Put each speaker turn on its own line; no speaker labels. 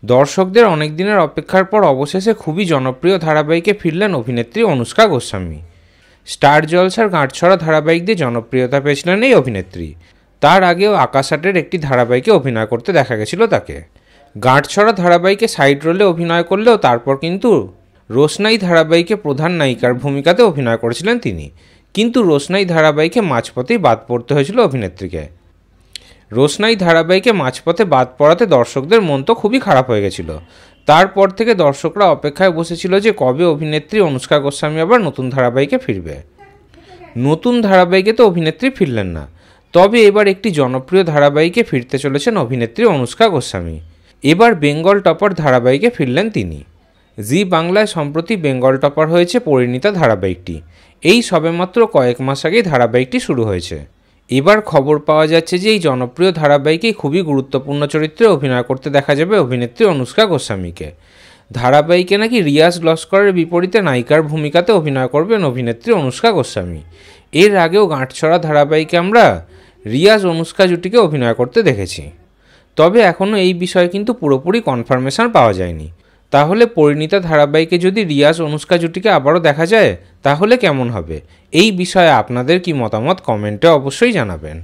দর্শকদের অনেক দিনের অপেক্ষার পর অবশেষে খুবই জনপ্রিয় ধারাবাহিকে ফিরলেন অভিনেত্রী অনুষ্কা গোস্বামী। স্টার জলসার গাঁটছড়া ধারাবাহিক দিয়ে জনপ্রিয়তা পেয়েছিলেন এই অভিনেত্রী। তার আগেও আকাশ আটের একটি ধারাবাহিকে অভিনয় করতে দেখা গেছিল তাকে। গাঁটছড়া ধারাবাহিকে সাইড রোলে অভিনয় করলেও তারপর কিন্তু রোশনাই ধারাবাহিকে প্রধান নায়িকার ভূমিকাতে অভিনয় করেছিলেন তিনি। কিন্তু রোশনাই ধারাবাহিকে মাঝপথেই বাদ পড়তে হয়েছিল অভিনেত্রীকে। রোশনাই ধারাবাহিকে মাঝপথে বাদ পড়াতে দর্শকদের মন তো খুবই খারাপ হয়ে গেছিল। তারপর থেকে দর্শকরা অপেক্ষায় বসেছিল যে কবে অভিনেত্রী অনুষ্কা গোস্বামী আবার নতুন ধারাবাহিকে ফিরবে। নতুন ধারাবাহিকে তো অভিনেত্রী ফিরলেন না, তবে এবার একটি জনপ্রিয় ধারাবাহিকে ফিরতে চলেছেন অভিনেত্রী অনুষ্কা গোস্বামী। এবার বেঙ্গল টপার ধারাবাহিকে ফিরলেন তিনি। জি বাংলায় সম্প্রতি বেঙ্গল টপার হয়েছে পরিণীতা ধারাবাহিকটি। এই সবেমাত্র কয়েক মাস আগেই ধারাবাহিকটি শুরু হয়েছে। এবার খবর পাওয়া যাচ্ছে যে এই জনপ্রিয় ধারাবাহিকেই খুবই গুরুত্বপূর্ণ চরিত্রে অভিনয় করতে দেখা যাবে অভিনেত্রী অনুষ্কা গোস্বামীকে। ধারাবাহিকে নাকি রিয়াজ লস্করের বিপরীতে নায়িকার ভূমিকাতে অভিনয় করবেন অভিনেত্রী অনুষ্কা গোস্বামী। এর আগেও গাঁটছড়া ধারাবাহিকে আমরা রিয়াজ অনুষ্কা জুটিকে অভিনয় করতে দেখেছি, তবে এখনও এই বিষয়ে কিন্তু পুরোপুরি কনফার্মেশন পাওয়া যায়নি। তাহলে পরিণীতা ধারাবাহিকে যদি রিয়াজ অনুষ্কা জুটিকে আবারও দেখা যায় তাহলে কেমন হবে? এই বিষয়ে আপনাদের কি মতামত কমেন্টে অবশ্যই জানাবেন।